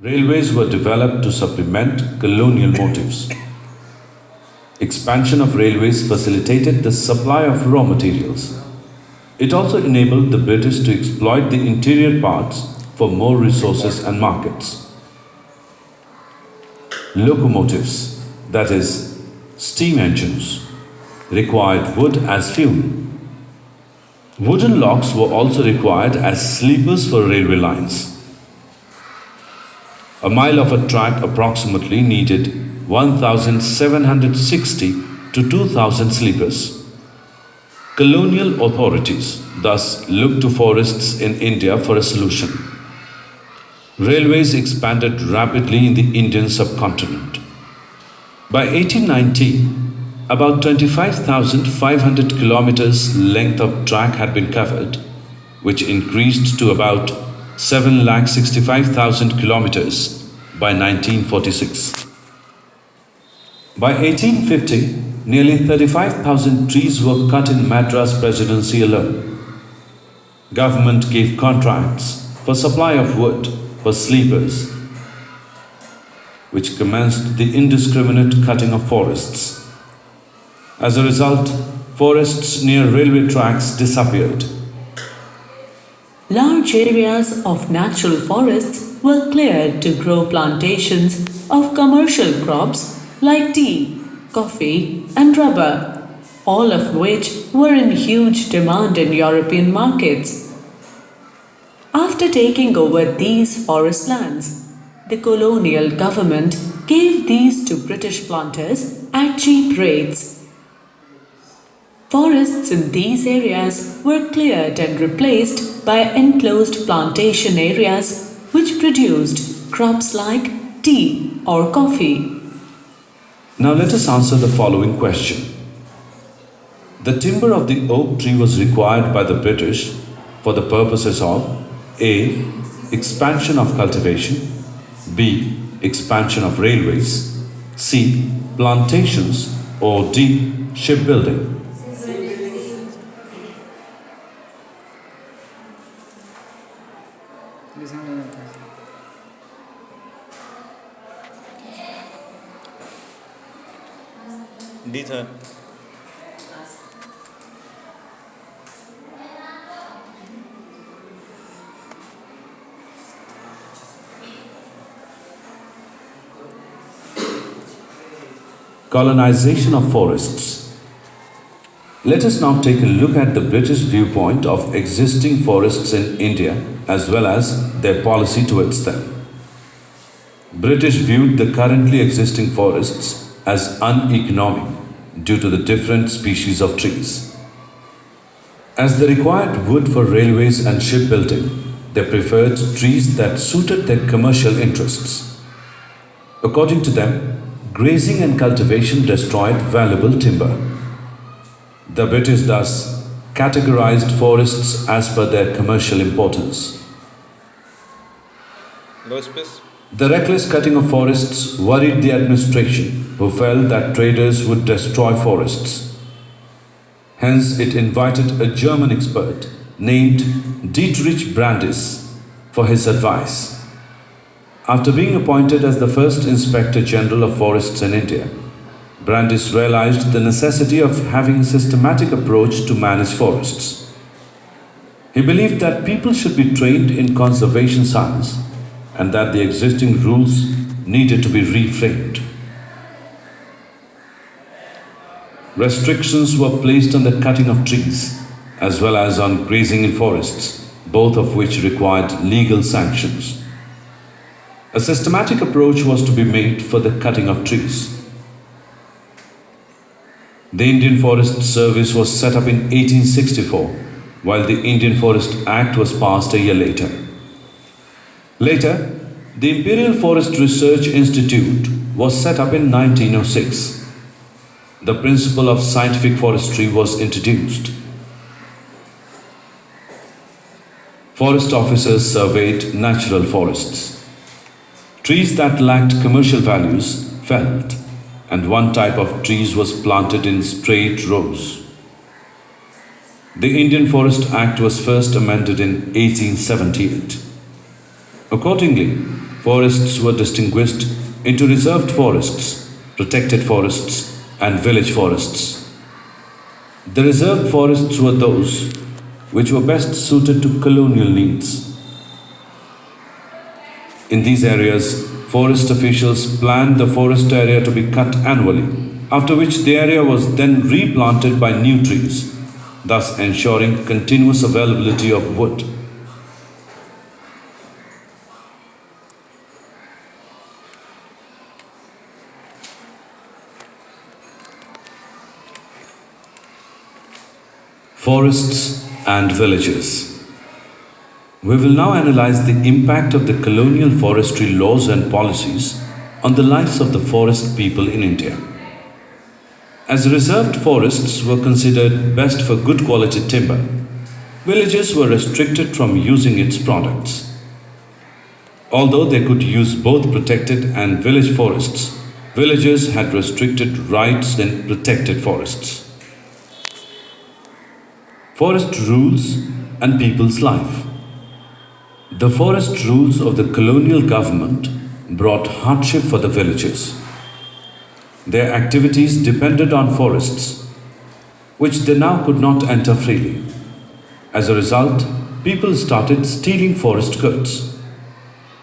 Railways were developed to supplement colonial motives. Expansion of railways facilitated the supply of raw materials. It also enabled the British to exploit the interior parts for more resources and markets. Locomotives, that is, steam engines, required wood as fuel. Wooden logs were also required as sleepers for railway lines. A mile of a track approximately needed 1,760 to 2,000 sleepers. Colonial authorities thus looked to forests in India for a solution. Railways expanded rapidly in the Indian subcontinent. By 1819, about 25,500 kilometers length of track had been covered, which increased to about 7,65,000 kilometers by 1946. By 1850, nearly 35,000 trees were cut in Madras Presidency alone. Government gave contracts for supply of wood for sleepers, which commenced the indiscriminate cutting of forests. As a result, forests near railway tracks disappeared. Large areas of natural forests were cleared to grow plantations of commercial crops like tea, coffee, and rubber, all of which were in huge demand in European markets. After taking over these forest lands, the colonial government gave these to British planters at cheap rates. Forests in these areas were cleared and replaced by enclosed plantation areas which produced crops like tea or coffee. Now let us answer the following question. The timber of the oak tree was required by the British for the purposes of A. Expansion of cultivation, B. Expansion of railways, C. Plantations, or D. Shipbuilding. D था. Colonization of forests. Let us now take a look at the British viewpoint of existing forests in India as well as their policy towards them. British viewed the currently existing forests as uneconomic due to the different species of trees. As they required wood for railways and shipbuilding, they preferred trees that suited their commercial interests. According to them, grazing and cultivation destroyed valuable timber. The British thus categorized forests as per their commercial importance. Low space. The reckless cutting of forests worried the administration, who felt that traders would destroy forests. Hence, it invited a German expert named Dietrich Brandis for his advice. After being appointed as the first Inspector General of Forests in India, Brandis realized the necessity of having a systematic approach to manage forests. He believed that people should be trained in conservation science and that the existing rules needed to be reframed. Restrictions were placed on the cutting of trees as well as on grazing in forests, both of which required legal sanctions. A systematic approach was to be made for the cutting of trees. The Indian Forest Service was set up in 1864, while the Indian Forest Act was passed a year later. Later, the Imperial Forest Research Institute was set up in 1906. The principle of scientific forestry was introduced. Forest officers surveyed natural forests. Trees that lacked commercial values felled, and one type of trees was planted in straight rows. The Indian Forest Act was first amended in 1878. Accordingly, Forests were distinguished into reserved forests, protected forests, and village forests. The reserved forests were those which were best suited to colonial needs. In these areas, forest officials planned the forest area to be cut annually, after which the area was then replanted by new trees, thus ensuring continuous availability of wood. Forests and villages. We will now analyze the impact of the colonial forestry laws and policies on the lives of the forest people in India. As reserved forests were considered best for good quality timber, villages were restricted from using its products. Although they could use both protected and village forests, villages had restricted rights in protected forests. Forest rules and people's life. The forest rules of the colonial government brought hardship for the villages. Their activities depended on forests, which they now could not enter freely. As a result, people started stealing forest goods.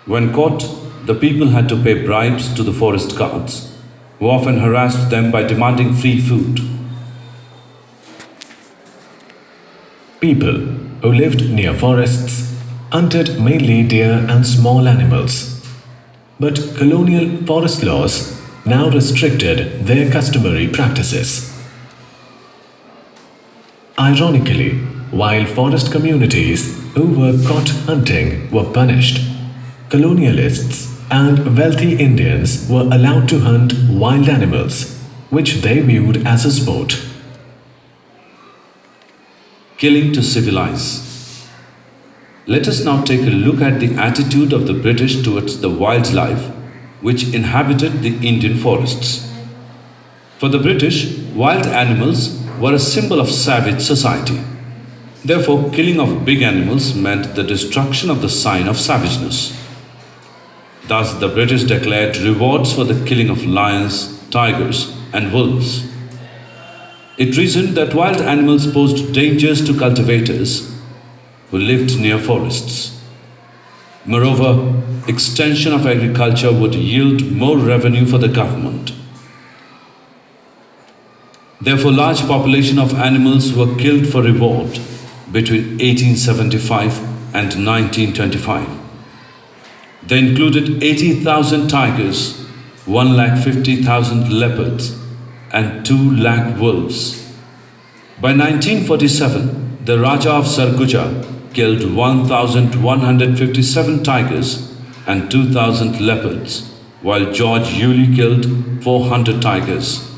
When caught, the people had to pay bribes to the forest guards, who often harassed them by demanding free food. People who lived near forests hunted mainly deer and small animals. But colonial forest laws now restricted their customary practices. Ironically, while forest communities who were caught hunting were punished, colonialists and wealthy Indians were allowed to hunt wild animals, which they viewed as a sport. Killing to civilize. Let us now take a look at the attitude of the British towards the wildlife which inhabited the Indian forests. For the British, wild animals were a symbol of savage society. Therefore, killing of big animals meant the destruction of the sign of savageness. Thus, the British declared rewards for the killing of lions, tigers, and wolves. It reasoned that wild animals posed dangers to cultivators who lived near forests. Moreover, extension of agriculture would yield more revenue for the government. Therefore, large population of animals were killed for reward between 1875 and 1925. They included 80,000 tigers, 150,000 leopards, and 2 lakh wolves. By 1947, the Raja of Sarguja killed 1,157 tigers and 2,000 leopards, while George Yulee killed 400 tigers.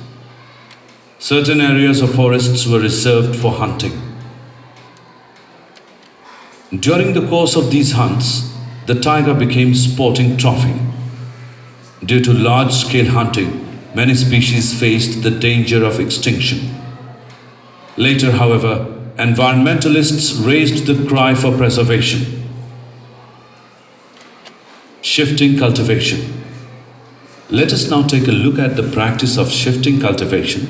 Certain areas of forests were reserved for hunting. During the course of these hunts, the tiger became sporting trophy. Due to large-scale hunting, many species faced the danger of extinction. Later, however, environmentalists raised the cry for preservation. Shifting cultivation. Let us now take a look at the practice of shifting cultivation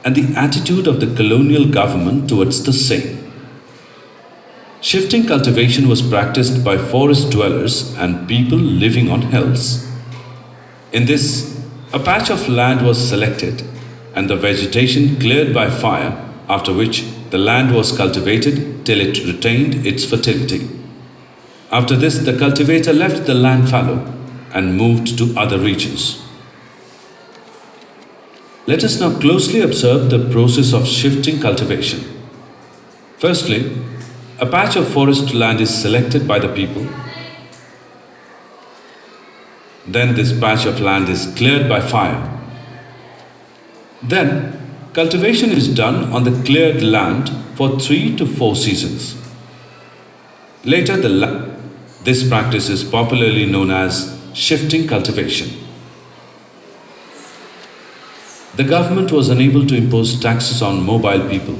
and the attitude of the colonial government towards the same. Shifting cultivation was practiced by forest dwellers and people living on hills. In this, a patch of land was selected and the vegetation cleared by fire, after which the land was cultivated till it retained its fertility. After this, the cultivator left the land fallow and moved to other regions. Let us now closely observe the process of shifting cultivation. Firstly, a patch of forest land is selected by the people. Then this patch of land is cleared by fire. Then, cultivation is done on the cleared land for 3 to 4 seasons. Later, this practice is popularly known as shifting cultivation. The government was unable to impose taxes on mobile people,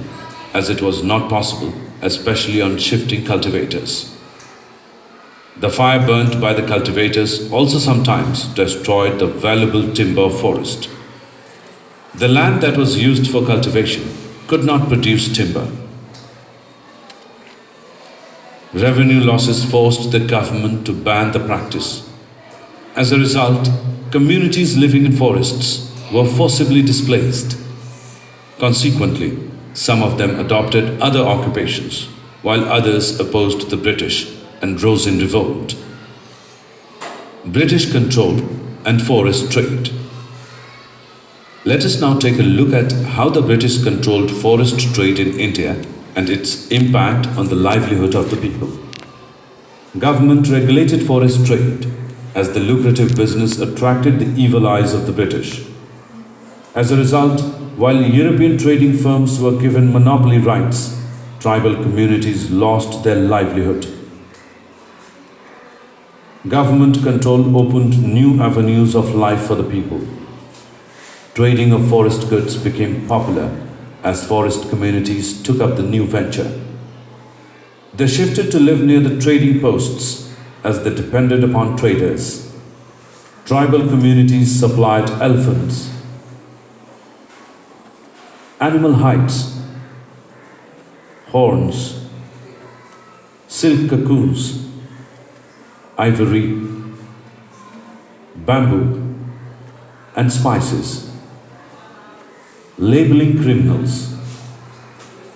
as it was not possible, especially on shifting cultivators. The fire burnt by the cultivators also sometimes destroyed the valuable timber forest. The land that was used for cultivation could not produce timber. Revenue losses forced the government to ban the practice. As a result, communities living in forests were forcibly displaced. Consequently, some of them adopted other occupations, while others opposed the British and rose in revolt. British control and forest trade. Let us now take a look at how the British controlled forest trade in India and its impact on the livelihood of the people. Government regulated forest trade as the lucrative business attracted the evil eyes of the British. As a result, while European trading firms were given monopoly rights, tribal communities lost their livelihood. Government control opened new avenues of life for the people. Trading of forest goods became popular as forest communities took up the new venture. They shifted to live near the trading posts as they depended upon traders. Tribal communities supplied elephants, animal hides, horns, silk cocoons, ivory, bamboo, and spices. Labeling criminals.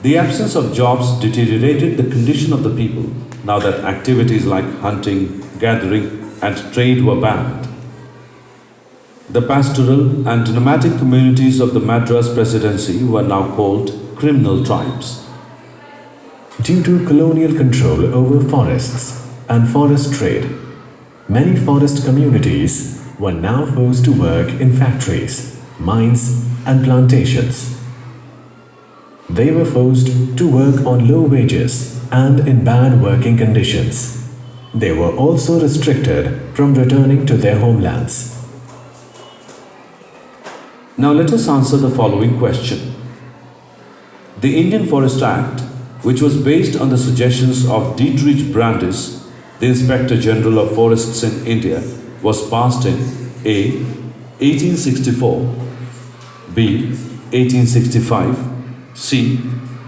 The absence of jobs deteriorated the condition of the people now that activities like hunting, gathering, and trade were banned. The pastoral and nomadic communities of the Madras Presidency were now called criminal tribes. Due to colonial control over forests and forest trade, many forest communities were now forced to work in factories, mines, and plantations. They were forced to work on low wages and in bad working conditions. They were also restricted from returning to their homelands. Now let us answer the following question. The Indian Forest Act, which was based on the suggestions of Dietrich Brandis, the Inspector General of Forests in India, was passed in A. 1864, B. 1865, C.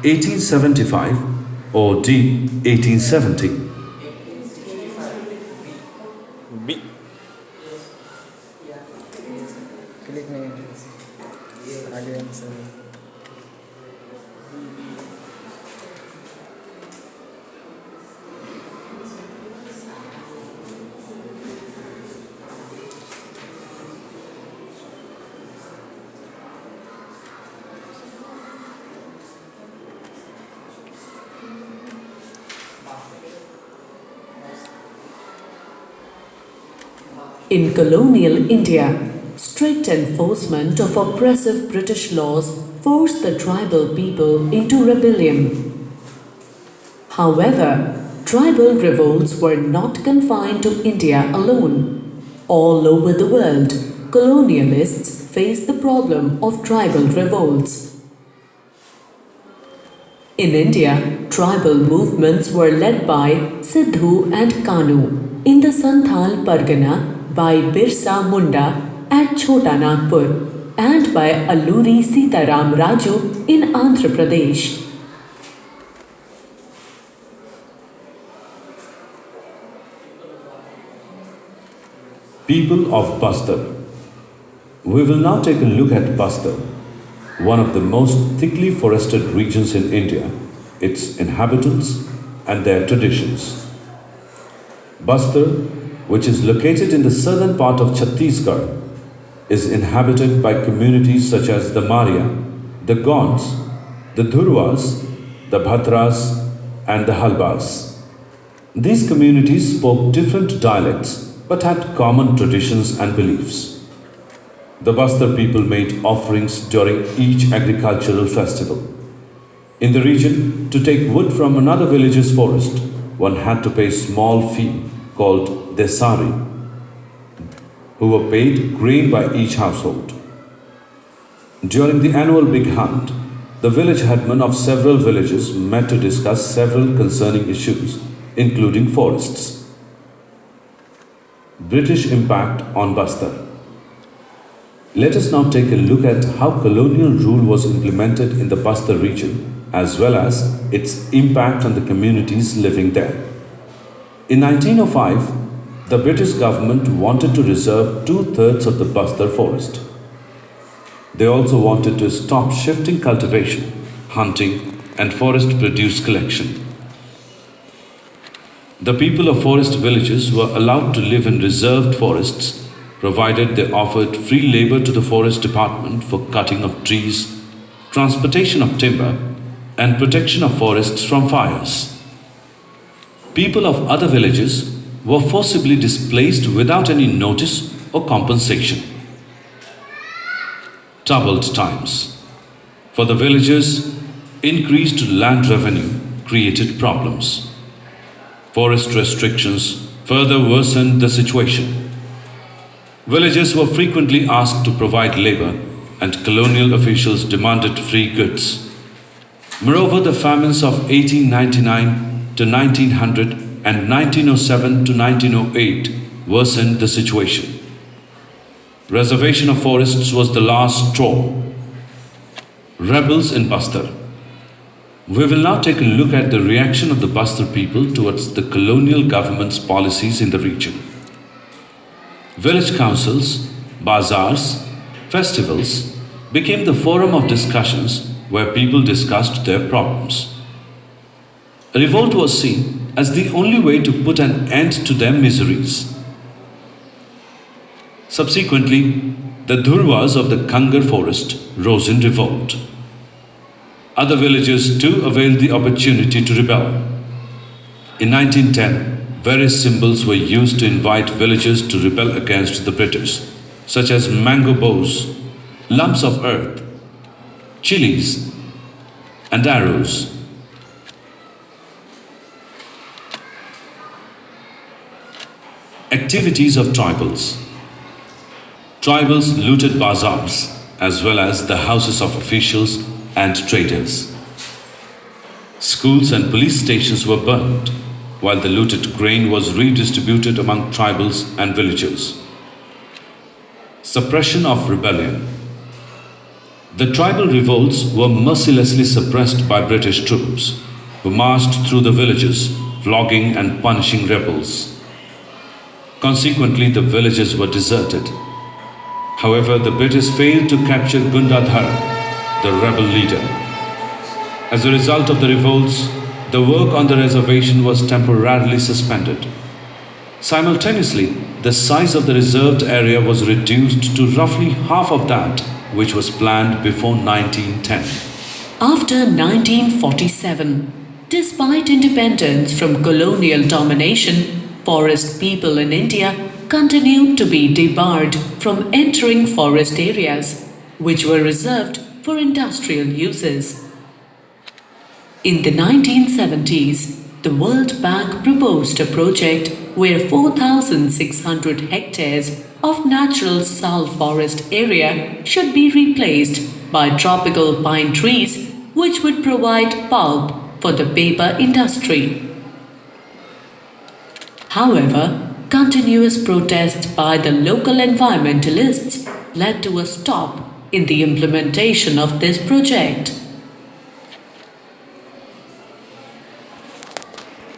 1875 or D. 1870. B. Click नहीं आगे answer In colonial India, strict enforcement of oppressive British laws forced the tribal people into rebellion. However, tribal revolts were not confined to India alone. All over the world, colonialists faced the problem of tribal revolts. In India, tribal movements were led by Sidhu and Kanu in the Santhal Pargana, by Birsa Munda at Chota Nagpur, and by Alluri Sitaram Raju in Andhra Pradesh. People of Bastar. We will now take a look at Bastar, one of the most thickly forested regions in India, its inhabitants and their traditions. Bastar, which is located in the southern part of Chhattisgarh, is inhabited by communities such as the Maria, the Gonds, the Dhurwas, the Bhatras, and the Halbas. These communities spoke different dialects but had common traditions and beliefs. The Bastar people made offerings during each agricultural festival. In the region, to take wood from another village's forest, one had to pay a small fee called Desari, who were paid grain by each household. During the annual big hunt, the village headmen of several villages met to discuss several concerning issues, including forests. British impact on Bastar. Let us now take a look at how colonial rule was implemented in the Bastar region as well as its impact on the communities living there. In 1905, the British government wanted to reserve two-thirds of the Bastar forest. They also wanted to stop shifting cultivation, hunting, and forest produce collection. The people of forest villages were allowed to live in reserved forests provided they offered free labor to the forest department for cutting of trees, transportation of timber, and protection of forests from fires. People of other villages were forcibly displaced without any notice or compensation. Troubled times. For the villagers, increased land revenue created problems. Forest restrictions further worsened the situation. Villagers were frequently asked to provide labor, and colonial officials demanded free goods. Moreover, the famines of 1899 to 1900 and 1907 to 1908 worsened the situation. Reservation of forests was the last straw. Rebels in Bastar. We will now take a look at the reaction of the Bastar people towards the colonial government's policies in the region. Village councils, bazaars, festivals became the forum of discussions where people discussed their problems. A revolt was seen as the only way to put an end to their miseries. Subsequently, the Dhurwas of the Kangar forest rose in revolt. Other villages too availed the opportunity to rebel. In 1910, various symbols were used to invite villagers to rebel against the British, such as mango boughs, lumps of earth, chilies, and arrows. Activities of tribals. Tribals looted bazaars as well as the houses of officials and traders. Schools and police stations were burned, while the looted grain was redistributed among tribals and villagers. Suppression of rebellion. The tribal revolts were mercilessly suppressed by British troops, who marched through the villages, flogging and punishing rebels. Consequently, the villages were deserted. However, the British failed to capture Gundadhar, the rebel leader. As a result of the revolts, the work on the reservation was temporarily suspended. Simultaneously, the size of the reserved area was reduced to roughly half of that which was planned before 1910. After 1947, despite independence from colonial domination, forest people in India continued to be debarred from entering forest areas, which were reserved for industrial uses. In the 1970s, the World Bank proposed a project where 4,600 hectares of natural sal forest area should be replaced by tropical pine trees, which would provide pulp for the paper industry. However, continuous protests by the local environmentalists led to a stop in the implementation of this project.